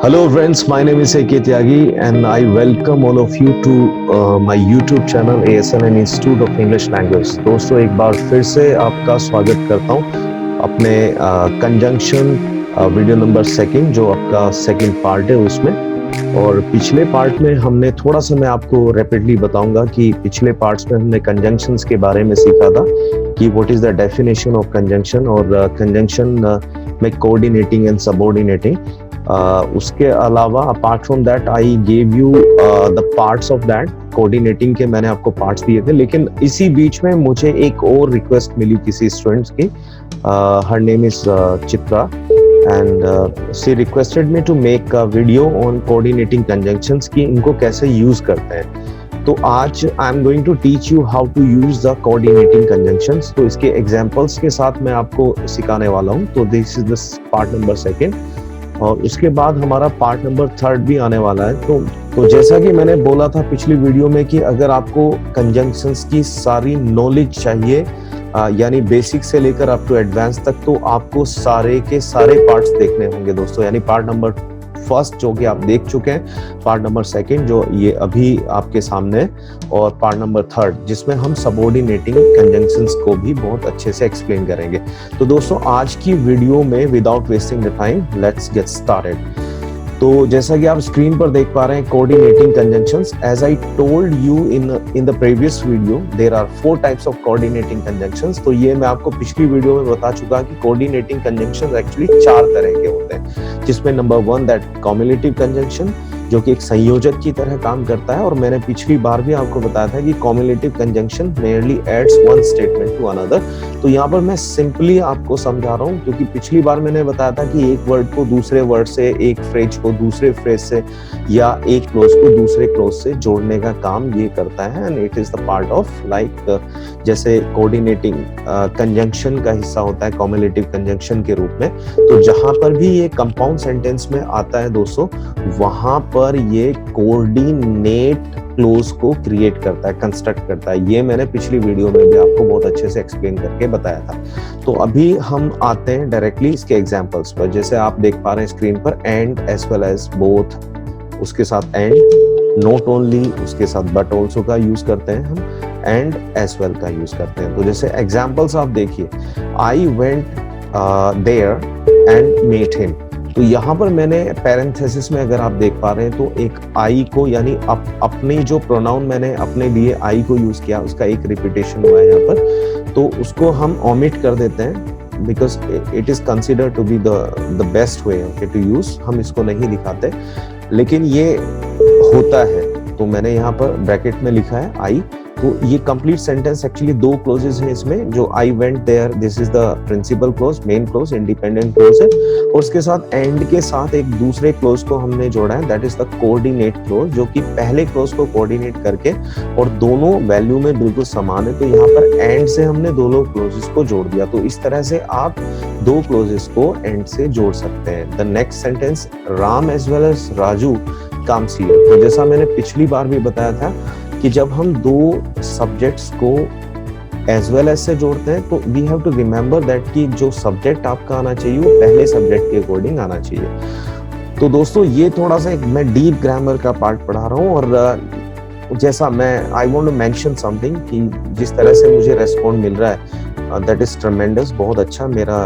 Hello friends, my name is A.K. Tyagi and I welcome all of you to my YouTube channel ASNN Institute of English Language। दोस्तों एक बार फिर से आपका स्वागत करता हूँ अपने कंजंक्शन वीडियो नंबर सेकंड जो आपका सेकंड पार्ट है उसमें। और पिछले पार्ट में हमने थोड़ा सा मैं आपको रैपिडली बताऊंगा कि पिछले पार्ट्स में हमने कंजंक्शंस के बारे में सीखा था कि what is the definition of conjunction और कंजंक्शन में कोऑर्डिनेटिंग एंड सबऑर्डिनेटिंग। उसके अलावा apart from that I gave you the parts of that coordinating के मैंने आपको पार्ट्स दिए थे। लेकिन इसी बीच में मुझे एक और रिक्वेस्ट मिली किसी स्टूडेंट्स की, her name is Chitra and she requested me to make a video on coordinating conjunctions कि इनको कैसे यूज करते हैं। तो आज I am going to teach you how to use the coordinating conjunctions. तो इसके एग्जांपल्स के साथ मैं आपको सिखाने वाला हूँ। तो this is the part number second और उसके बाद हमारा पार्ट नंबर थर्ड भी आने वाला है। तो जैसा कि मैंने बोला था पिछली वीडियो में कि अगर आपको कंजंक्शंस की सारी नॉलेज चाहिए यानी बेसिक से लेकर अप टू एडवांस तक, तो आपको सारे के सारे पार्ट्स देखने होंगे दोस्तों। यानी पार्ट नंबर फर्स्ट जो कि आप देख चुके हैं, पार्ट नंबर सेकंड जो ये अभी आपके सामने है, और पार्ट नंबर थर्ड जिसमें हम सबऑर्डिनेटिंग कंजंक्शंस को भी बहुत अच्छे से एक्सप्लेन करेंगे। तो दोस्तों आज की वीडियो में without wasting the time let's get started. तो जैसा कि आप स्क्रीन पर देख पा रहे हैं coordinating conjunctions, as I told you in the previous video there are 4 types of coordinating conjunctions. तो ये मैं आपको पिछली वीडियो में बता चुका कि कोऑर्डिनेटिंग कंजंक्शंस एक्चुअली 4 तरह के होते हैं, जिसमें नंबर 1 दैट कॉम्युलेटिव कंजंक्शन जो कि एक संयोजक की तरह काम करता है। और मैंने पिछली बार भी आपको बताया था कि cumulative conjunction merely adds one statement to another. तो यहाँ पर मैं सिंपली आपको समझा रहा हूँ क्योंकि पिछली बार मैंने बताया था कि एक वर्ड को दूसरे वर्ड से, एक फ्रेज को दूसरे फ्रेज से या एक क्लोज को दूसरे क्लोज से जोड़ने का काम ये करता है। And it is the part of like जैसे कोऑर्डिनेटिंग कंजंक्शन का हिस्सा होता है कॉम्युलेटिव कंजंक्शन के रूप में। तो जहां पर भी ये कंपाउंड सेंटेंस में आता है दोस्तों, वहां पर ये कोऑर्डिनेट क्लोज को क्रिएट करता है, कंस्ट्रक्ट करता है। ये मैंने पिछली वीडियो में भी आपको बहुत अच्छे से एक्सप्लेन करके बताया था। तो अभी हम आते हैं डायरेक्टली इसके एग्जांपल्स पर। जैसे आप देख पा रहे हैं स्क्रीन पर and as well as both, उसके साथ एंड, नॉट ओनली, उसके साथ बट ऑल्सो का यूज करते हैं हम, एंड एज वेल का यूज करते हैं। तो जैसे एग्जांपल्स आप देखिए, I went there and met him. तो यहाँ पर मैंने पैरेंथेसिस में अगर आप देख पा रहे हैं तो एक आई को यानी अपने जो प्रोनाउन मैंने अपने लिए आई को यूज किया उसका एक रिपीटेशन हुआ है यहाँ पर, तो उसको हम ओमिट कर देते हैं because it is considered to be the best way to use. हम इसको नहीं दिखाते लेकिन ये होता है। तो मैंने यहाँ पर ब्रैकेट में लिखा है आई। तो ये कंप्लीट सेंटेंस एक्चुअली 2 क्लोजेस हैं इसमें, जो I went there, this is the principal clause, main clause, independent clause है, और उसके साथ एंड के साथ एक दूसरे क्लोज को हमने जोड़ा है, that is the coordinate close, जो कि पहले क्लोज को कोऑर्डिनेट करके और दोनों वैल्यू में बिल्कुल समान है। तो यहाँ पर एंड से हमने दोनों क्लोजेस को जोड़ दिया। तो इस तरह से आप 2 क्लोजेस को एंड से जोड़ सकते हैं। The next sentence, Ram as well as Raju comes here. तो जैसा मैंने पिछली बार भी बताया था कि जब हम 2 सब्जेक्ट्स को एज वेल एज से जोड़ते हैं तो we have to remember that कि जो सब्जेक्ट आपका आना चाहिए वो पहले सब्जेक्ट के अकॉर्डिंग आना चाहिए। तो दोस्तों ये थोड़ा सा एक मैं डीप ग्रामर का पार्ट पढ़ा रहा हूँ, और जैसा मैं I want to mention something कि जिस तरह से मुझे रेस्पॉन्ड मिल रहा है दैट इज ट्रेमेंडस, बहुत अच्छा। मेरा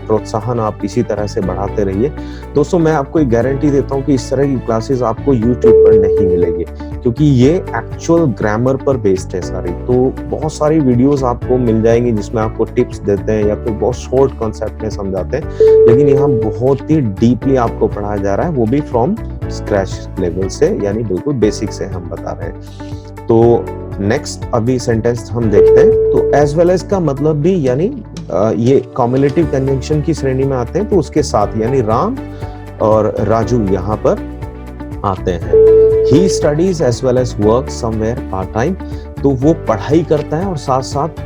प्रोत्साहन आप इसी तरह से बढ़ाते रहिए दोस्तों। मैं आपको एक गारंटी देता हूँ कि इस तरह की क्लासेस आपको यूट्यूब पर नहीं मिलेगी क्योंकि ये एक्चुअल ग्रामर पर बेस्ड है सारी। तो बहुत सारी वीडियोस आपको मिल जाएंगी जिसमें आपको टिप्स देते हैं या फिर बहुत शॉर्ट कॉन्सेप्ट में समझाते हैं, लेकिन यहाँ बहुत ही डीपली आपको पढ़ाया जा रहा है, वो भी फ्रॉम स्क्रैच लेवल से, यानी बिल्कुल बेसिक से हम बता रहे हैं। तो नेक्स्ट अभी सेंटेंस हम देखते हैं। तो एज वेल एज का मतलब भी यानी ये कॉम्युलेटिव कंजंक्शन की श्रेणी में आते हैं, तो उसके साथ यानी राम और राजू यहाँ पर आते हैं। He studies as well as work somewhere part time. तो वो पढ़ाई करता है और साथ साथ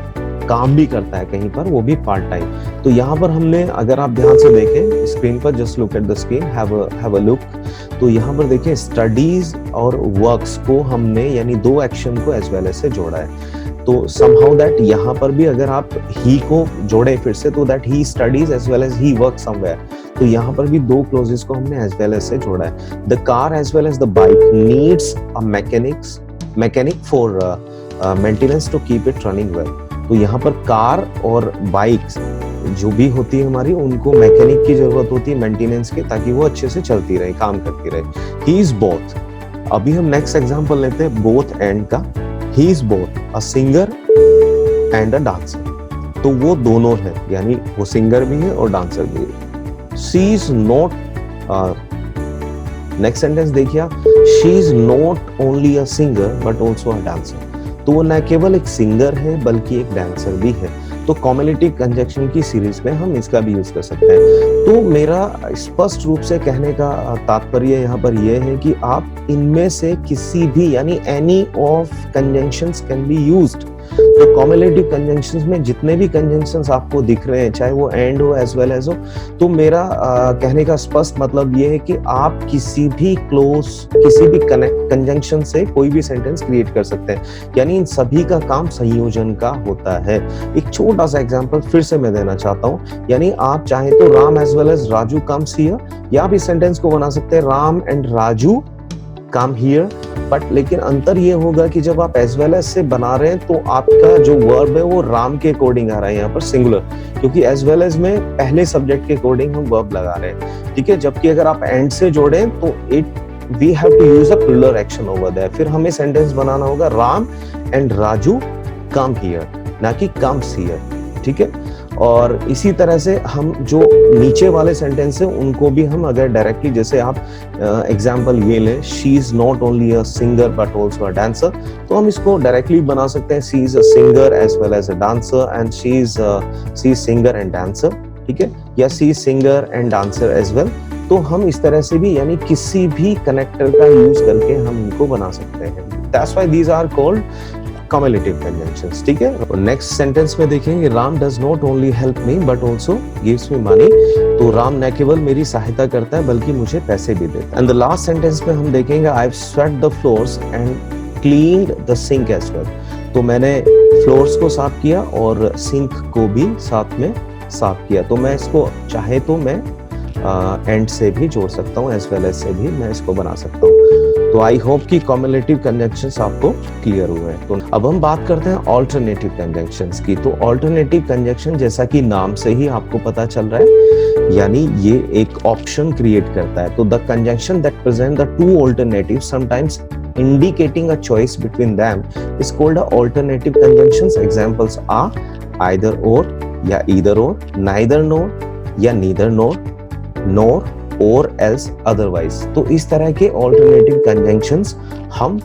काम भी करता है कहीं पर, वो भी पार्ट टाइम। तो यहाँ पर हमने, अगर आप ध्यान से देखें स्क्रीन पर, just look at the screen, have a look. तो यहाँ पर देखिए स्टडीज और वर्क्स को हमने यानी 2 एक्शन को एज वेल एज से जोड़ा है। तो समहाउ दैट यहाँ पर भी अगर आप ही को जोड़े फिर से, तो that he studies as well as he work somewhere, तो यहाँ पर भी दो क्लोजेस को हमने एज वेल एज से जोड़ा है। The car as well as the bike needs a mechanic for maintenance to keep it running well. तो यहाँ पर कार और बाइक जो भी होती है हमारी, उनको मैकेनिक की जरूरत होती है मेंटेनेंस की, ताकि वो अच्छे से चलती रहे, काम करती रहे। ही इज बोथ। अभी हम नेक्स्ट एग्जांपल लेते हैं बोथ एंड का। ही is both a singer and a dancer. तो वो दोनों है, यानी वो सिंगर भी है और डांसर भी है। She is not, next sentence देखिए आप, she is not only a singer but also a dancer. तो वो न केवल एक सिंगर है बल्कि एक डांसर भी है। तो कॉम्युलेटिव कंजंक्शन की सीरीज में हम इसका भी यूज कर सकते हैं। तो मेरा स्पष्ट रूप से कहने का तात्पर्य यहाँ पर यह है कि आप इनमें से किसी भी, यानी any of conjunctions can be used. तो कॉम्युलेटिव कंजंक्शंस में जितने भी कंजंक्शंस आपको दिख रहे हैं, चाहे वो एंड हो एज वेल एज हो, तो मेरा कहने का स्पष्ट मतलब ये है कि आप किसी भी क्लोज, किसी भी कंजंक्शन से कोई भी सेंटेंस क्रिएट कर सकते हैं। यानी इन सभी का काम संयोजन का होता है। एक छोटा सा एग्जांपल फिर से मैं देना चाहता हूँ, यानी आप चाहें तो Ram as well as Raju comes here, या आप इस सेंटेंस को बना सकते हैं Ram and Raju come here. But लेकिन अंतर ये होगा कि जब आप एज वेल एज से बना रहे हैं तो आपका जो वर्ब है वो राम के अकॉर्डिंग आ रहा है यहाँ पर सिंगुलर, क्योंकि एज वेल एज में पहले सब्जेक्ट के अकॉर्डिंग हम वर्ब लगा रहे हैं, ठीक है। जबकि अगर आप एंड से जोड़ें तो we have to use a plural action over there. फिर हमें सेंटेंस बनाना होगा Ram and Raju come here, ना कि कम्स हियर, ठीक है। और इसी तरह से हम जो नीचे वाले सेंटेंस है उनको भी हम अगर डायरेक्टली, जैसे आप एग्जांपल ये ले, she is not only a singer but also a dancer, तो हम इसको डायरेक्टली बना सकते हैं she is a singer as well as a dancer and she is singer and dancer, ठीक है, या she is singer and dancer as well. तो हम इस तरह से भी, यानी किसी भी कनेक्टर का यूज करके हम इनको बना सकते हैं। That's why these are called cumulative conjunctions, ठीक है। और नेक्स्ट सेंटेंस में देखेंगे Ram does not only help me but also gives me money. तो राम न केवल मेरी सहायता करता है बल्कि मुझे पैसे भी देता है। एंड द लास्ट सेंटेंस में हम देखेंगे I have swept the floors and cleaned the sink as well. तो मैंने फ्लोर्स को साफ किया और सिंक को भी साथ में साफ किया। तो मैं इसको चाहे तो मैं एंड से भी जोड़ सकता हूँ, एज वेल एज से भी मैं इसको बना सकता हूँ। तो आई होप कि कॉम्युलेटिव कंजंक्शंस आपको क्लियर हुए हैं। तो अब हम बात करते हैं ऑल्टरनेटिव कंजंक्शंस की। तो ऑल्टरनेटिव कंजंक्शन, जैसा कि नाम से ही आपको पता चल रहा है, यानी ये एक ऑप्शन क्रिएट करता है। तो the conjunction that present the two alternatives sometimes indicating a choice between them is called a alternative conjunctions. Examples are either or या either or, neither nor या neither nor, nor or else otherwise। तो इस तरह के alternative conjunctions हम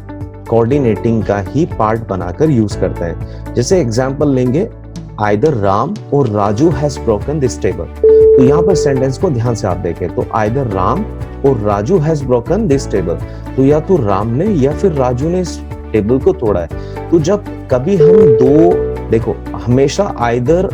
coordinating का ही part बनाकर use करते हैं। जैसे एग्जाम्पल लेंगे, either राम और Raju has broken this table। तो यहाँ पर सेंटेंस को ध्यान से आप देखें, तो either राम और Raju has broken this table. तो या तो राम ने या फिर राजू ने इस टेबल को तोड़ा है। तो जब कभी हम दो, देखो हमेशा आइदर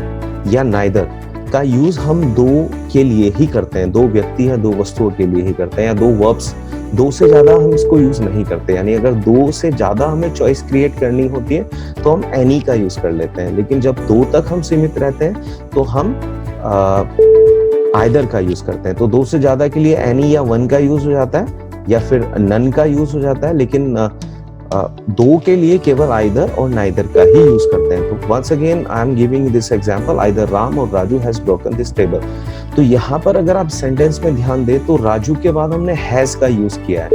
या नाइदर का यूज हम दो के लिए ही करते हैं, दो व्यक्ति या दो वस्तुओं के लिए ही करते हैं, या दो वर्ब्स, दो से ज्यादा हम इसको यूज नहीं करते। यानी अगर दो से ज्यादा हमें चॉइस क्रिएट करनी होती है तो हम एनी का यूज कर लेते हैं, लेकिन जब दो तक हम सीमित रहते हैं तो हम आइदर का यूज करते हैं। तो दो से ज्यादा के लिए एनी या वन का यूज हो जाता है या फिर नन का यूज हो जाता है, लेकिन दो के लिए केवल आइदर और नाइदर का ही यूज करते हैं। तो once again I am giving this example, either Ram और Raju has broken this table. तो यहाँ पर अगर आप सेंटेंस में ध्यान दें तो राजू के बाद हमने हैज का यूज किया है,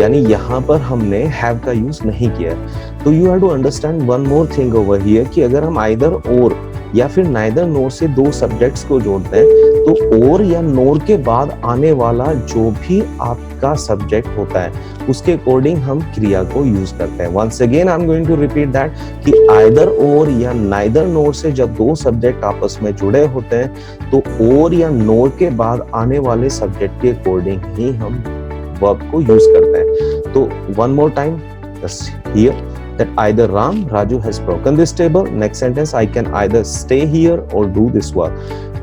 यानी यहाँ पर हमने हैव का यूज नहीं किया है। तो you have to understand one more thing over here कि अगर हम आइदर और या फिर नाइदर नोर से दो सब्जेक्ट्स को जोड़ते हैं तो और या नोर के बाद आने वाला जो भी आपका सब्जेक्ट होता है उसके अकॉर्डिंग हम क्रिया को यूज करते हैं। Once again I am going to repeat that कि आइदर और या नाइदर नोर से जब दो सब्जेक्ट आपस में जुड़े होते हैं तो और या नोर के बाद आने वाले सब्जेक्ट के अकॉर्डिंग ही हम वर्ब को यूज करते हैं। तो one more time here that either Ram, Raju has broken this table. Next sentence, I can either stay here or do this work.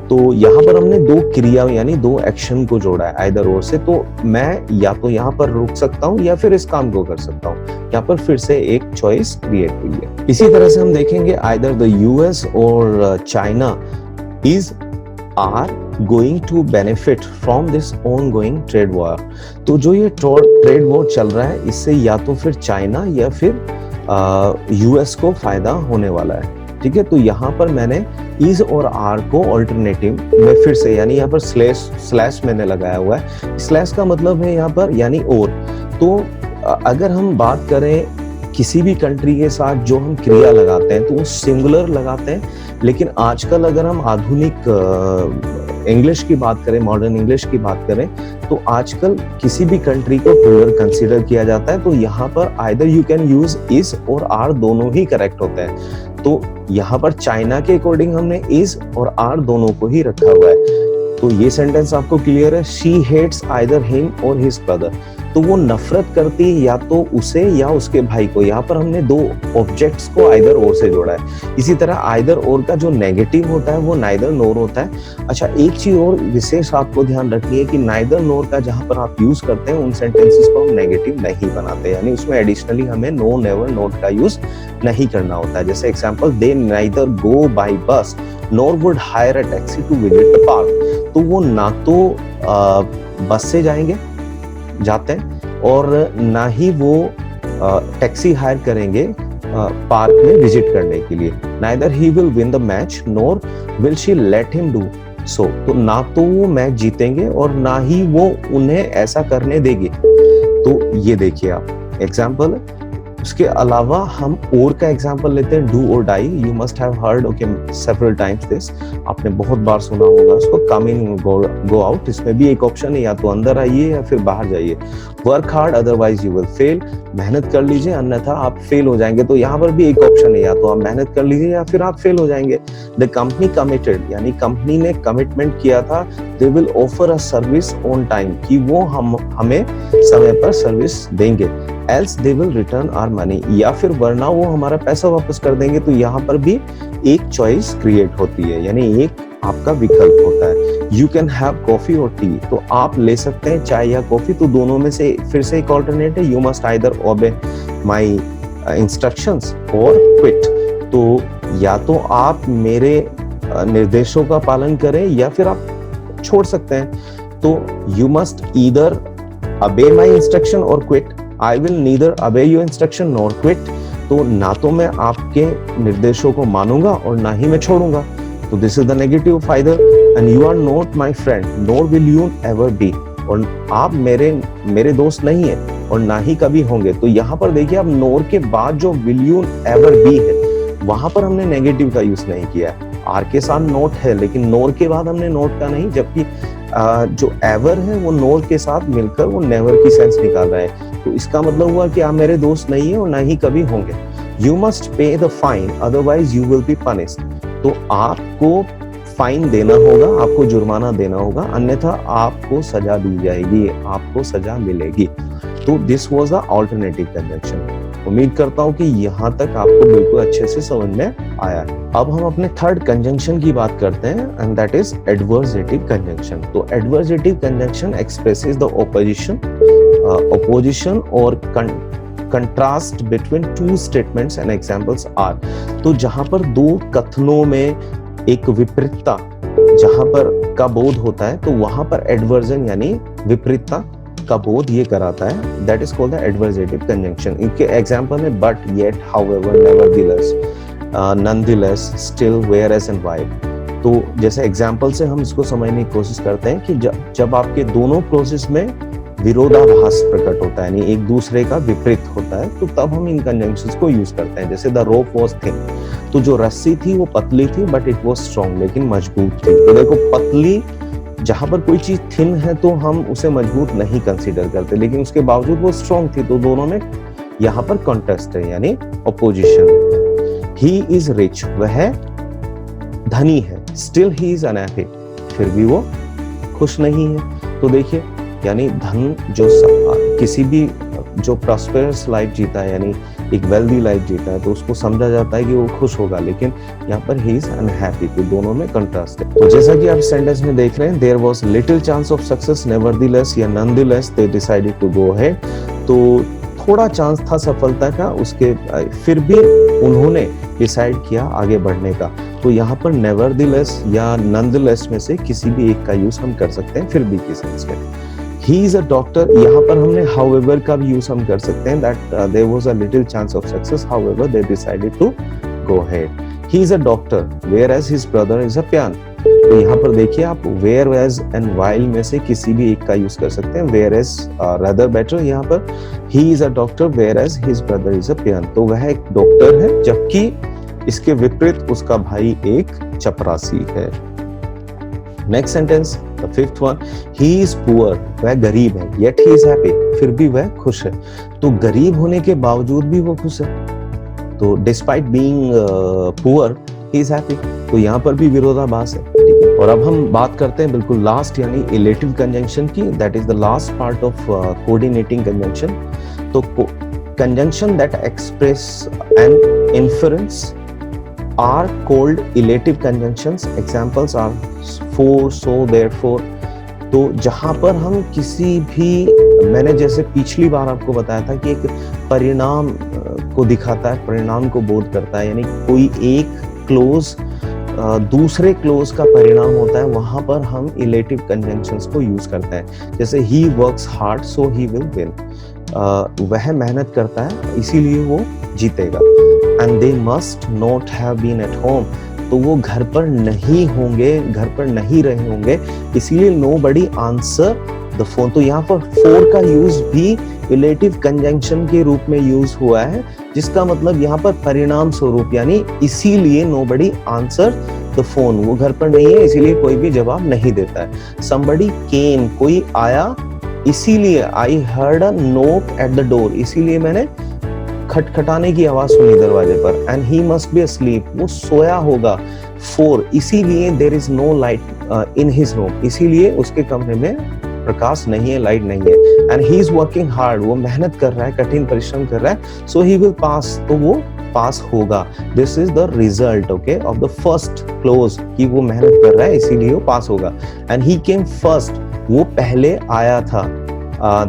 तो यहाँ पर हमने दो क्रिया यानी दो एक्शन को जोड़ा है either or से। तो मैं या तो यहाँ पर रुक सकता हूँ या फिर इस काम को कर सकता हूँ। यहाँ पर फिर से एक चॉइस क्रिएट हुई है। इसी तरह से हम देखेंगे either the US or China is are going to benefit from this ongoing trade war। तो जो ये ट्रेड वॉर चल रहा है, इससे या तो फिर चाइना या फिर यूएस को फायदा होने वाला है। ठीक है, तो यहाँ पर मैंने इज और आर को ऑल्टरनेटिव में फिर से, यानी यहाँ पर स्लैश मैंने लगाया हुआ है। स्लैश का मतलब है यहाँ पर यानी और। तो अगर हम बात करें किसी भी कंट्री के साथ जो हम क्रिया लगाते हैं तो वो सिंगुलर लगाते हैं, लेकिन आजकल अगर हम आधुनिक इंग्लिश की बात करें, मॉडर्न इंग्लिश की बात करें, तो आजकल किसी भी कंट्री को प्लूरल कंसीडर किया जाता है। तो यहाँ पर either you can use is और आर, दोनों ही करेक्ट होते हैं। तो यहाँ पर चाइना के अकॉर्डिंग हमने इज और आर दोनों को ही रखा हुआ है। तो ये सेंटेंस आपको क्लियर है। शी हेट्स आइदर हिम और हिज ब्रदर। तो वो नफरत करती है या तो उसे या उसके भाई को। यहाँ पर हमने दो ऑब्जेक्ट्स को आइदर और से जोड़ा है। इसी तरह आइदर और का जो नेगेटिव होता है वो नाइदर नोर होता है। अच्छा, एक चीज और विशेष आपको ध्यान रखनी है कि नाइदर नोर का जहां पर आप यूज करते हैं उन सेंटेंसेस को हम नेगेटिव नहीं बनाते, यानी उसमें एडिशनली हमें नो, नेवर, नॉट का यूज नहीं करना होता है। जैसे example, they neither go by bus nor would hire a taxi to visit the park. तो वो ना तो बस से जाते हैं और ना ही वो टैक्सी हायर करेंगे पार्क में विजिट करने के लिए। Neither he will win the match NOR will she let him do so. तो ना तो वो मैच जीतेंगे और ना ही वो उन्हें ऐसा करने देगी। तो ये देखिए आप एग्जाम्पल। उसके अलावा हम और का एग्जाम्पल लेते हैं, डू और die. You must have heard okay several times this, आपने बहुत बार सुना होगा उसको। कम इन गो आउट, इसमें भी एक ऑप्शन है, या तो अंदर आइए या फिर बाहर जाइए। Work hard otherwise you will fail, मेहनत कर लीजिए अन्यथा आप फेल हो जाएंगे। तो यहाँ पर भी एक ऑप्शन है, या तो आप मेहनत कर लीजिए या फिर आप फेल हो जाएंगे। द कंपनी कमिटेड, यानी कंपनी ने कमिटमेंट किया था, they will offer a service on time, कि वो हमें समय पर सर्विस देंगे। Else they will return our money, या फिर वरना वो हमारा पैसा वापस कर देंगे। तो यहाँ पर भी एक चॉइस क्रिएट होती है, यानी एक आपका विकल्प होता है। यू कैन हैव कॉफी और टी, तो आप ले सकते हैं चाय या कॉफी। तो दोनों में से फिर से एक ऑल्टरनेट है, you must either obey my instructions और क्विट। तो या तो आप मेरे निर्देशों का पालन करें या फिर आप छोड़ सकते हैं। तो you must either obey my instruction or quit, I will neither obey your instruction nor quit। तो ना तो मैं आपके निर्देशों को मानूंगा और ना ही मैं छोड़ूंगा। तो this is the negative of either, and you are not my friend nor will you ever be, और आप मेरे दोस्त नहीं है और ना ही कभी होंगे। तो यहाँ पर देखिए, अब नोर के बाद जो will you ever be है, वहां पर हमने नेगेटिव का यूज नहीं किया है। आर के साथ नोट है, लेकिन नोर के बाद हमने नोट का नहीं, जबकि जो एवर है वो नोर के साथ मिलकर वो नेवर की सेंस निकाल रहा है। तो इसका मतलब हुआ कि आप मेरे दोस्त नहीं है और ना ही कभी होंगे। You must pay the fine otherwise you will be punished. तो आपको फाइन देना होगा, आपको जुर्माना देना होगा, अन्यथा आपको सजा दी जाएगी, आपको सजा मिलेगी। तो this was the alternative conjunction. उम्मीद करता हूं कि यहाँ तक आपको बिल्कुल अच्छे से समझ में आया है। अब हम अपने थर्ड कंजंक्शन की बात करते हैं, and that is adversative conjunction. तो adversative conjunction expresses the opposition और contrast between two statements and examples are. तो जहां पर दो कथनों में एक विपरीतता जहां पर का बोध होता है, तो वहां पर एडवर्जन यानी विपरीतता का बोध ये कराता है, that is called the adversative conjunction. इनके एग्जांपल में but, yet, however, nevertheless, nonetheless, still, whereas and why. तो जैसे एग्जांपल से हम इसको समझने की कोशिश करते हैं कि जब आपके दोनों क्लॉजेस में विरोधाभास प्रकट होता है, यानी एक दूसरे का विपरीत होता है, तो तब हम इन कंजंक्शंस को यूज करते हैं। जैसे द रोप वाज थिन, तो जो रस्सी थी वो पतली थी बट इट वाज स्ट्रॉन्ग, लेकिन मजबूत थी। तो देखो, पतली, जहां पर कोई चीज थिन है तो हम उसे मजबूत नहीं कंसीडर करते, लेकिन उसके बावजूद वो स्ट्रॉन्ग थी। तो दोनों में यहाँ पर कॉन्ट्रास्ट है, यानी ऑपोजिशन। ही इज रिच, वह धनी है, स्टिल ही इज अनहैप्पी, फिर भी वो खुश नहीं है। तो देखिए, यानी धन जो किसी भी जो प्रॉस्पेरस लाइफ जीता है, यानी एक वेल्दी लाइफ जीता है, तो उसको समझा जाता है कि वो खुश होगा, लेकिन यहाँ पर ही इज अनहैप्पी। तो दोनों में कंट्रास्ट है। तो जैसा कि आप सेंटेंस में देख रहे हैं, there was little chance of success, nevertheless या nonetheless they decided to go ahead. तो थोड़ा चांस था सफलता का, उसके फिर भी उन्होंने डिसाइड किया आगे बढ़ने का। तो यहाँ पर नेवरदलेस या नॉनदलेस में से किसी भी एक का यूज हम कर सकते हैं, फिर भी की सेंस में। ही इज अ डॉक्टर, यहाँ पर हमने हाउएवर का भी यूज हम कर सकते हैं, that there was a little chance of success, however they decided to go ahead. He is a doctor whereas his brother is a piano. तो यहाँ पर देखिए आप वेयर एज एंड वाइल में से किसी भी एक का यूज कर सकते हैं। वेयर एज रादर बेटर, यहाँ पर he is a doctor whereas his brother is a piano. तो वह एक डॉक्टर है जबकि इसके विपरीत उसका भाई एक चपरासी है। Next sentence, the fifth one, he is poor, वह गरीब है, येट ही इज हैप्पी, फिर भी वह खुश है। तो गरीब होने के बावजूद भी वो खुश है, तो despite being poor he is happy. तो यहाँ पर भी विरोधाभास है, ठीक है। और अब हम बात करते हैं बिल्कुल लास्ट यानी इलेटिव कंजंक्शन की, that is the last part of coordinating conjunction. तो conjunction that express an inference are called elative conjunctions. Examples are for, so, therefore. तो जहां पर हम किसी भी, मैंने जैसे पिछली बार आपको बताया था कि एक परिणाम को दिखाता है, परिणाम को बोध करता है, यानी कोई एक क्लोज दूसरे क्लोज का परिणाम होता है, वहां पर हम इलेटिव कंजंक्शंस को यूज करते हैं। जैसे he works hard so he will win, वह मेहनत करता है इसीलिए वो जीतेगा। And they must not have been at home, तो वो घर पर नहीं होंगे, घर पर नहीं रहे होंगे, इसीलिए नोबडी आंसर द फोन। तो यहाँ पर फोर का यूज भी रिलेटिव कंजंक्शन के रूप में यूज हुआ है, जिसका मतलब यहाँ पर परिणाम स्वरूप, यानी इसीलिए नोबडी आंसर द फोन, वो घर पर नहीं है इसीलिए कोई भी जवाब नहीं देता है। समबडी केम, कोई आया, इसीलिए I heard a knock at the door, इसीलिए मैंने खटखटाने की आवाज सुनी दरवाजे पर। And he must be asleep, वो सोया होगा। फोर, इसीलिए there is no light in his room, इसीलिए उसके कमरे में प्रकाश नहीं है, लाइट नहीं है। And he is working hard, वो मेहनत कर रहा है, कठिन परिश्रम कर रहा है। सो ही विल पास, तो वो पास होगा। This is the result okay of the first close, कि वो मेहनत कर रहा है इसीलिए वो पास होगा। एंड ही केम फर्स्ट, वो पहले आया था।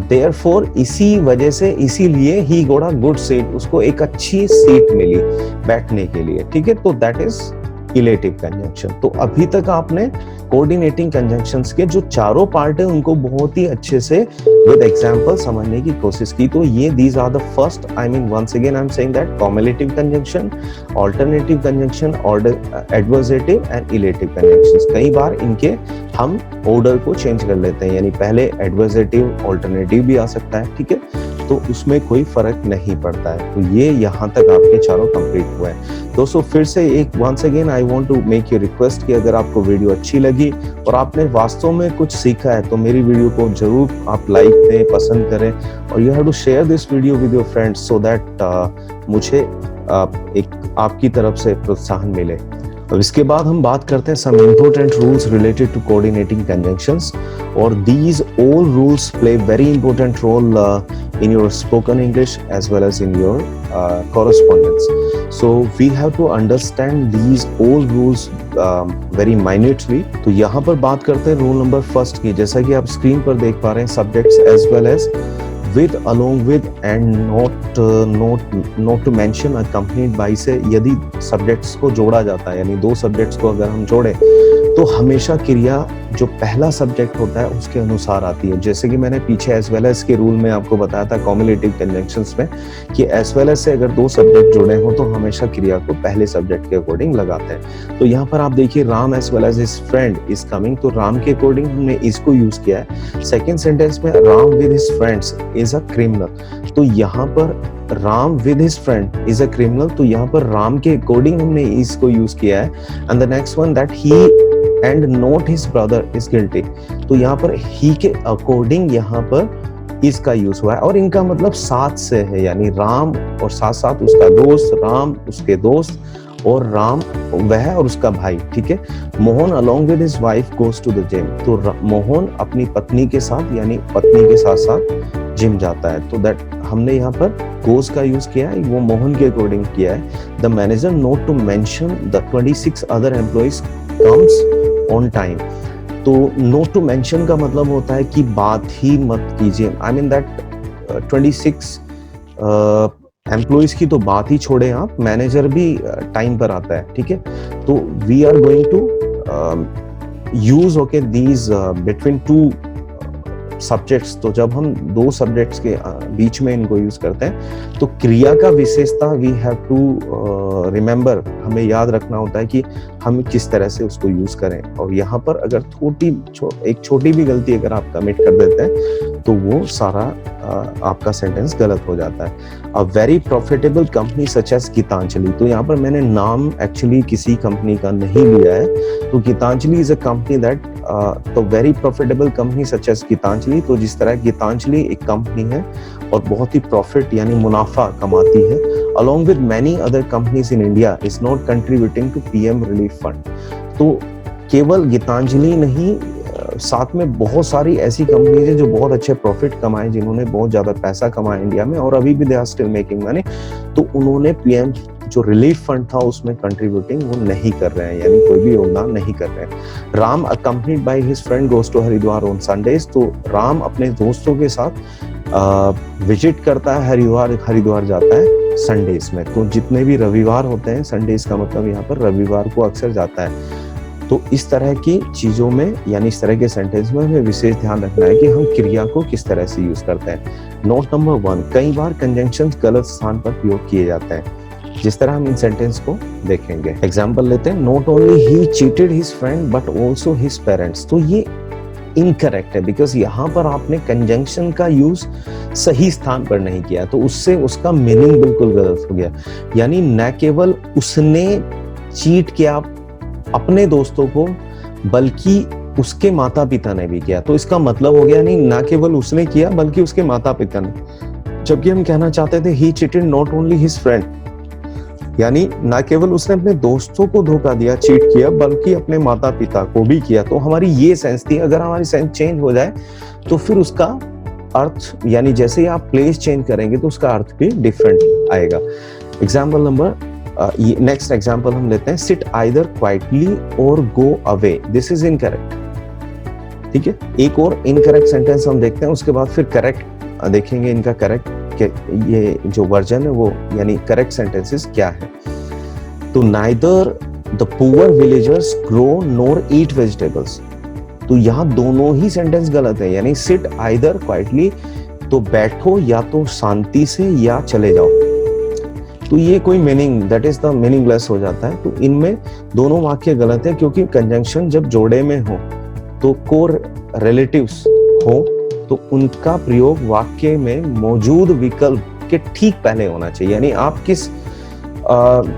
Therefore, इसी वजह से, इसीलिए he got a good seat, उसको एक अच्छी सीट मिली बैठने के लिए, ठीक है। तो दैट इज इलेटिव कंजंक्शन। तो अभी तक आपने कोऑर्डिनेटिंग कंजंक्शंस के जो चारों पार्ट है उनको बहुत ही अच्छे से विद एग्जांपल समझने की कोशिश की। तो ये these are the first, I mean once again I am saying that cumulative conjunction, alternative conjunction, adversative and illative conjunctions. कई बार इनके हम ऑर्डर को चेंज कर लेते हैं, यानी पहले एडवर्सेटिव, अल्टरनेटिव भी आ सकता है, ठीक है, तो उसमें कोई फर्क नहीं पड़ता है। तो ये यहाँ तक आपके चारों कंप्लीट हुए हैं। दोस्तों फिर से एक once again I want to make you request कि अगर आपको वीडियो अच्छी लगी और आपने वास्तव में कुछ सीखा है तो मेरी वीडियो को जरूर आप लाइक दें, पसंद करें, और you have to share this video with your friends so that मुझे एक आपकी तरफ से प्रोत्साहन मिले। अब इसके बाद हम बात करते हैं some important rules related to coordinating conjunctions, और these all rules play very important role in your spoken English as well as in your correspondence. So we have to understand these all rules very minutely. तो यहाँ पर बात करते हैं rule number first की, जैसा कि आप स्क्रीन पर देख पा रहे हैं, subjects as well as with, along with and not to mention, accompanied by से यदि सब्जेक्ट्स को जोड़ा जाता है, यानी दो सब्जेक्ट्स को अगर हम जोड़े तो हमेशा क्रिया जो पहला सब्जेक्ट होता है उसके अनुसार आती है। जैसे कि मैंने पीछे एज वेल एज के रूल में आपको बताया था कॉम्युलेटिव कंजंक्शंस में कि एज वेल एज से अगर दो सब्जेक्ट जुड़े हो तो हमेशा क्रिया को पहले सब्जेक्ट के अकॉर्डिंग लगाते हैं। तो यहाँ पर आप देखिए Ram as well as his friend is coming, तो राम के अकॉर्डिंग हमने इसको यूज किया है। सेकेंड सेंटेंस में Ram with his friends is a criminal, तो यहाँ पर Ram with his friend is a criminal, तो यहाँ पर राम के अकॉर्डिंग हमने इसको यूज किया है। And the next one that he and not his brother is guilty, तो यहाँ पर ही के अकॉर्डिंग यहाँ पर इसका यूज हुआ है, और इनका मतलब साथ से है, यानी राम और साथ साथ उसका दोस्त, राम उसके दोस्त, और राम वह और उसका भाई, ठीक है। Mohan along with his wife goes to the gym, तो मोहन अपनी पत्नी के साथ, यानी पत्नी के साथ साथ जिम जाता है। तो दैट हमने यहाँ पर गोज का यूज किया है, वो मोहन के अकॉर्डिंग किया है। The manager not to mention the 26 other employees comes on time, तो नोट टू मेंशन का मतलब होता है कि बात ही मत कीजिए, आई मीन दैट 26 एम्प्लॉइज की तो बात ही छोड़े आप, मैनेजर भी टाइम पर आता है, ठीक है। तो we are going to use okay these between two subjects. तो जब हम दो सब्जेक्ट्स के बीच में इनको यूज करते हैं तो क्रिया का विशेषता वी हैव टू रिमेंबर, हमें याद रखना होता है कि हम किस तरह से उसको यूज करें। और यहाँ पर अगर एक छोटी भी गलती अगर आप कमिट कर देते हैं तो वो सारा आपका सेंटेंस गलत हो जाता है। A very profitable company such as Gitanjali, तो यहाँ पर मैंने नाम एक्चुअली किसी कंपनी का नहीं लिया है। तो Gitanjali is a company that, तो very profitable company such as Gitanjali, तो जिस तरह गीतांजलि एक कंपनी है और बहुत ही प्रॉफिट यानी मुनाफा कमाती है, along with many other companies in India is not contributing to PM relief fund। तो केवल गीतांजलि नहीं, साथ में बहुत सारी ऐसी कंपनीज है जो बहुत अच्छे प्रॉफिट कमाए, जिन्होंने बहुत ज्यादा पैसा कमाया इंडिया में और अभी भी they are still making money, तो उन्होंने पीएम जो रिलीफ फंड था उसमें कंट्रीब्यूटिंग वो नहीं कर रहे हैं, यानी कोई भी योगदान नहीं कर रहे हैं। Ram accompanied by his friend goes to Haridwar on Sundays, तो राम अपने दोस्तों के साथ विजिट करता है, हरिद्वार जाता है संडेज में। तो जितने भी रविवार होते हैं, संडेज का मतलब यहाँ पर रविवार को अक्सर जाता है। तो इस तरह की चीजों में यानी इस तरह के सेंटेंस में हमें विशेष ध्यान रखना है कि हम क्रिया को किस तरह से यूज करते हैं। नोट नंबर 1, कई बार कंजंक्शन गलत स्थान पर प्रयोग किए जाते हैं, जिस तरह हम इन सेंटेंस को देखेंगे। एग्जाम्पल लेते हैं, not only he cheated his friend but also his parents, तो ये इनकरेक्ट है बिकॉज यहाँ पर आपने कंजंक्शन का यूज सही स्थान पर नहीं किया, तो उससे उसका मीनिंग बिल्कुल गलत हो गया। यानी न केवल उसने चीट किया अपने दोस्तों को, बल्कि उसके माता पिता ने भी किया, तो इसका मतलब हो गया नहीं ना केवल उसने किया बल्कि उसके माता पिता ने। जबकि हम कहना चाहते थे ही cheated not only his friend, यानी ना केवल उसने अपने दोस्तों को धोखा दिया, चीट किया, बल्कि अपने माता पिता को भी किया। तो हमारी ये सेंस थी। अगर हमारी सेंस चेंज हो जाए तो फिर उसका अर्थ, यानी जैसे ही आप प्लेस चेंज करेंगे तो उसका अर्थ भी डिफरेंट आएगा। एग्जाम्पल नंबर नेक्स्ट एग्जाम्पल हम लेते हैं, सिट आइदर क्वाइटली और go away, this is incorrect. ठीक है, एक और इनकरेक्ट सेंटेंस हम देखते हैं, उसके बाद फिर करेक्ट देखेंगे इनका करेक्ट ये जो वर्जन है वो यानी करेक्ट सेंटेंसेस क्या है। तो neither the poor villagers grow nor eat vegetables, तो यहाँ दोनों ही सेंटेंस गलत है। यानी सिट आइदर क्वाइटली, तो बैठो या तो शांति से या चले जाओ, तो ये कोई meaning that is the meaningless हो जाता है। तो इनमें दोनों वाक्य गलत है, क्योंकि कंजंक्शन जब जोड़े में हो तो कोर रिलेटिव्स हो तो उनका प्रयोग वाक्य में मौजूद विकल्प के ठीक पहले होना चाहिए। यानी आप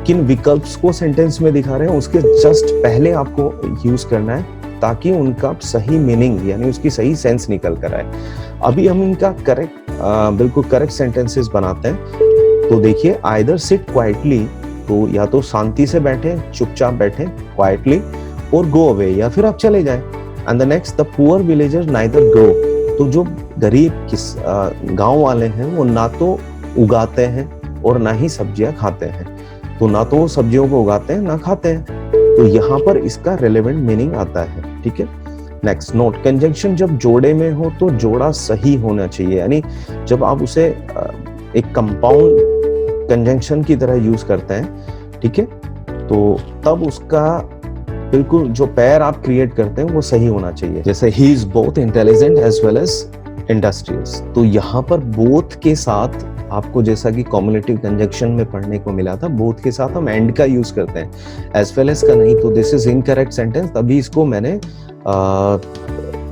किन विकल्प्स को सेंटेंस में दिखा रहे हैं उसके जस्ट पहले आपको यूज करना है, ताकि उनका सही मीनिंग यानी उसकी सही सेंस निकल कर आए। अभी हम इनका बिल्कुल करेक्ट सेंटेंसेस बनाते हैं। तो देखिए, आइदर सिट क्वाइटली, तो या तो शांति से बैठे, चुपचाप बैठे क्वाइटली, और गो अवे, या फिर आप चले जाएं। And the next, the poor villager neither grow, तो जो गरीब गांव वाले हैं वो ना तो उगाते हैं और ना ही सब्जियां खाते हैं, तो ना तो सब्जियों को उगाते हैं ना खाते हैं, तो यहाँ पर इसका रेलेवेंट मीनिंग आता है। ठीक है, नेक्स्ट नोट, कंजंक्शन जब जोड़े में हो तो जोड़ा सही होना चाहिए। यानी जब आप उसे एक कंपाउंड कंजंक्शन की तरह यूज करते हैं, ठीक है, तो तब उसका बिल्कुल जो पेयर आप क्रिएट करते हैं वो सही होना चाहिए। जैसे he is both intelligent as well as industrious, तो यहाँ पर बोथ के साथ आपको जैसा कि कॉम्युनिटिव कंजंक्शन में पढ़ने को मिला था, बोथ के साथ हम एंड का यूज करते हैं, एज वेल एज का नहीं। तो दिस इज इनकरेक्ट सेंटेंस, तभी इसको मैंने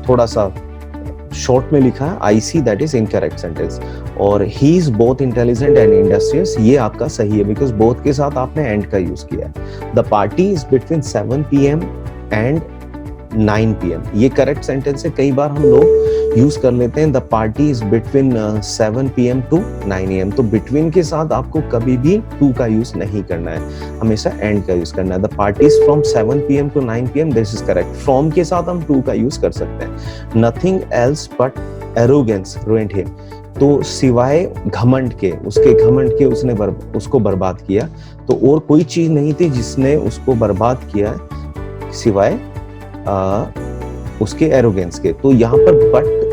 थोड़ा सा शॉर्ट में लिखा है, I see that is incorrect sentence. और he is both intelligent and industrious, ये आपका सही है बिकॉज बोथ के साथ आपने एंड का यूज किया है। The party is between 7 PM and 9 PM, ये करेक्ट सेंटेंस है। कई बार हम लोग यूज कर लेते हैं the party is between 7 PM to 9 AM, तो बिटवीन के साथ आपको कभी भी टू का यूज नहीं करना है, हमेशा एंड का यूज करना है। The party is from 7 PM to 9 PM, this is correct. From के साथ हम टू का यूज कर सकते हैं। Nothing else but arrogance ruined him, तो सिवाय घमंड के, उसके घमंड के उसने उसको बर्बाद किया, तो और कोई चीज नहीं थी जिसने उसको बर्बाद किया सिवाय उसके एरोगेंस के। तो यहाँ पर बट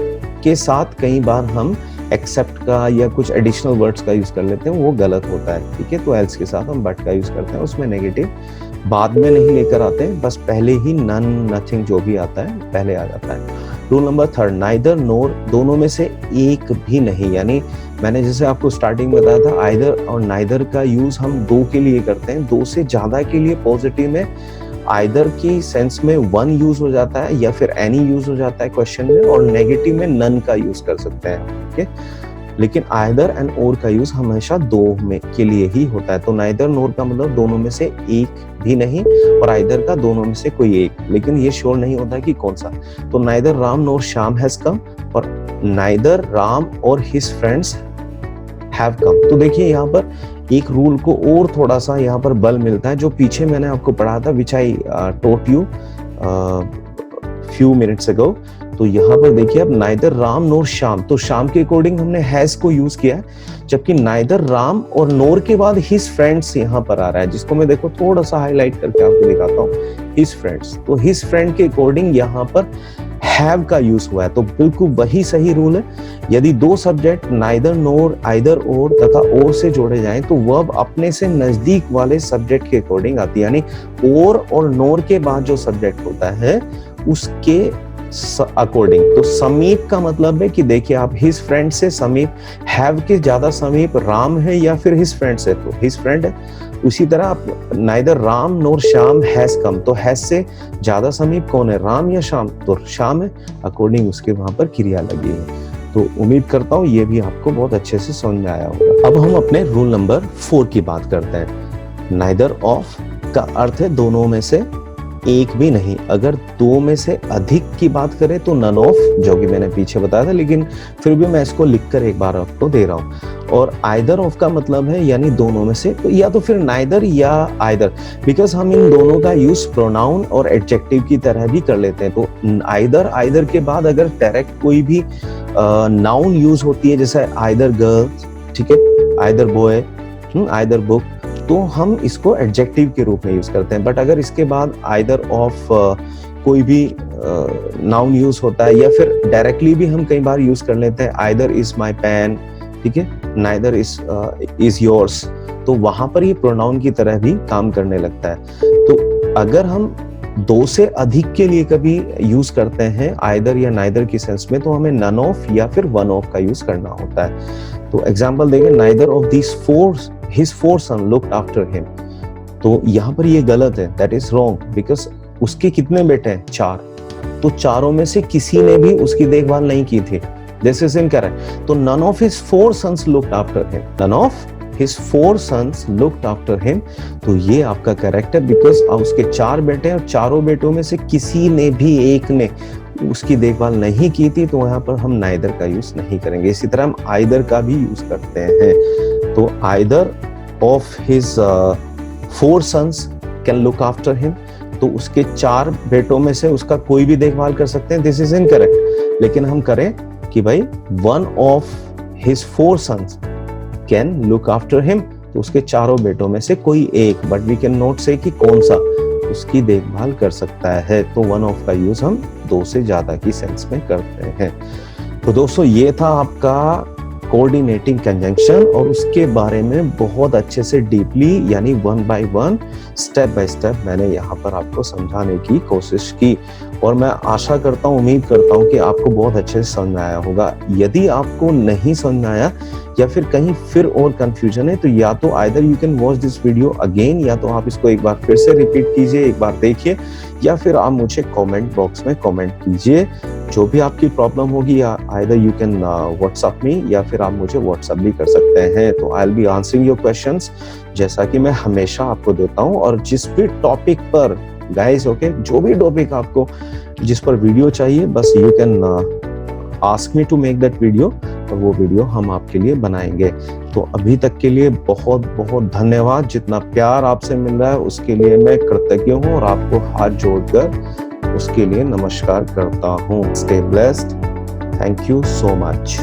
के साथ कई बार हम एक्सेप्ट का या कुछ एडिशनल वर्ड्स का यूज कर लेते हैं, वो गलत होता है, ठीक है। तो एल्स के साथ हम बट का यूज करते हैं, उसमें नेगेटिव बाद में नहीं लेकर आते हैं, बस पहले ही नन, नथिंग जो भी आता है पहले आ जाता है। रूल नंबर 3, नाइदर नोर, दोनों में से एक भी नहीं। यानी मैंने जैसे आपको स्टार्टिंग में बताया था, आइदर और नाइदर का यूज हम दो के लिए करते हैं, दो से ज्यादा के लिए पॉजिटिव में आइदर की सेंस में वन यूज हो जाता है या फिर एनी यूज हो जाता है क्वेश्चन में, और नेगेटिव में नन का यूज कर सकते हैं, ठीक है। लेकिन आइदर एंड और का यूज हमेशा दो में के लिए ही होता है। तो नाइदर नोर का मतलब दोनों में से एक भी नहीं, और आइदर का दोनों में से कोई एक, लेकिन ये श्योर नहीं होता कि कौन सा। तो neither Ram NOR Shyam has come, और नाइदर राम और हिज फ्रेंड्स हैव कम। तो देखिए यहाँ पर एक रूल को और थोड़ा सा यहाँ पर बल मिलता है, जो पीछे मैंने आपको पढ़ा था, which I taught you few minutes ago. तो यहाँ पर देखिए अब नाइदर राम नोर श्याम, तो श्याम के अकॉर्डिंग हमने हैज को यूज किया है, जबकि नाइदर राम और नोर के बाद हिज फ्रेंड्स यहाँ पर आ रहा है, जिसको मैं देखो थोड़ा सा हाईलाइट करके आपको दिखाता हूँ, हिज फ्रेंड्स। तो हिज फ्रेंड के अकॉर्डिंग यहाँ पर हैव का यूज हुआ है, तो बिल्कुल वही सही रूल है। यदि दो सब्जेक्ट नाइदर नोर, आइदर और तथा और से जोड़े जाएं, तो वर्ब अपने से नजदीक वाले सब्जेक्ट के अकॉर्डिंग आती है। यानी और नोर के बाद जो सब्जेक्ट होता है उसके अकॉर्डिंग। तो समीप का मतलब है कि देखिए आप हिज फ्रेंड से समीप, हैव के ज्यादा समीप राम है या फिर हिज फ्रेंड से, तो हिज फ्रेंड है। उसी तरह आप neither Ram NOR Shyam has come, तो हैज से ज्यादा समीप कौन है, राम या श्याम, तो श्याम है, अकॉर्डिंग उसके वहां पर क्रिया लगी है। तो उम्मीद करता हूँ ये भी आपको बहुत अच्छे से समझ में आया होगा। अब हम अपने रूल नंबर 4 की बात करते हैं। नाइदर ऑफ का अर्थ है दोनों में से एक भी नहीं। अगर दो में से अधिक की बात करें तो नन ऑफ, जो कि मैंने पीछे बताया था, लेकिन फिर भी मैं इसको लिखकर एक बार आपको दे रहा हूँ। और आइदर ऑफ का मतलब है यानी दोनों में से, तो या तो फिर नाइदर या आइदर, बिकॉज हम इन दोनों का यूज प्रोनाउन और एडजेक्टिव की तरह भी कर लेते हैं। तो आइदर के बाद अगर डायरेक्ट कोई भी नाउन यूज होती है, जैसे आइदर गर्ल, ठीक है, आइदर बॉय, आइदर बुक, तो हम इसको एडजेक्टिव के रूप में यूज करते हैं। बट अगर इसके बाद आइदर ऑफ कोई भी नाउन यूज होता है, या फिर डायरेक्टली भी हम कई बार यूज कर लेते हैं, आइदर इज माई पेन, ठीक है, नाइदर इज योर्स, तो वहां पर ये प्रोनाउन की तरह भी काम करने लगता है। तो अगर हम दो से अधिक के लिए कभी यूज करते हैं आइदर या नाइदर की सेंस में, तो हमें नन ऑफ या फिर वन ऑफ का यूज करना होता है। तो एग्जांपल देंगे, neither of these four his four son looked after him, तो यहाँ पर ये गलत है, दैट इज रॉन्ग, बिकॉज उसके कितने बेटे हैं, 4, तो चारों में से किसी ने भी उसकी देखभाल नहीं की थी, दिस इज इनकरेक्ट। तो none of his four sons looked after him, none of his four sons looked after him, तो ये आपका करेक्ट है, बिकॉज उसके 4 बेटे हैं और चारों बेटों में से किसी ने भी एक ने उसकी देखभाल नहीं की थी, तो यहाँ पर हम नाइदर का यूज नहीं करेंगे। इसी तरह हम आइदर का भी यूज करते हैं। तो either of his 4 sons can look after him, तो उसके 4 बेटों में से उसका कोई भी देखभाल कर सकते हैं, दिस इज इनकरेक्ट। लेकिन हम करें कि भाई one of his 4 sons can look after him, तो उसके चारों बेटों में से कोई एक, बट वी कैन नॉट से कि कौन सा उसकी देखभाल कर सकता है। तो वन ऑफ का यूज हम 2 से ज्यादा की सेंस में करते हैं। तो दोस्तों ये था आपका कोऑर्डिनेटिंग कंजंक्शन, और उसके बारे में बहुत अच्छे से डीपली यानी 1 बाय 1 स्टेप बाय स्टेप मैंने यहाँ पर आपको समझाने की कोशिश की, और मैं आशा करता हूँ, उम्मीद करता हूँ कि आपको बहुत अच्छे से समझ में आया होगा। यदि आपको नहीं समझ में आया या फिर कहीं फिर और कंफ्यूजन है, तो या तो either you can watch this video again, या तो आप इसको एक बार फिर से रिपीट कीजिए, एक बार देखिए, या फिर आप मुझे कमेंट बॉक्स में कमेंट कीजिए जो भी आपकी प्रॉब्लम होगी, या either you can WhatsApp me, या फिर आप मुझे व्हाट्सएप भी कर सकते हैं। तो I will be answering your questions, जैसा कि मैं हमेशा आपको देता हूं। और जिस भी टॉपिक पर गाइस, ओके, जो भी टॉपिक आपको जिस पर वीडियो चाहिए, बस you can ask me to make that video, और वो वीडियो हम आपके लिए बनाएंगे। तो अभी तक के लिए बहुत बहुत धन्यवाद। जितना प्यार आपसे मिल रहा है उसके लिए मैं कृतज्ञ हूँ, और आपको हाथ जोड़कर उसके लिए नमस्कार करता हूँ। Stay blessed, thank you so much.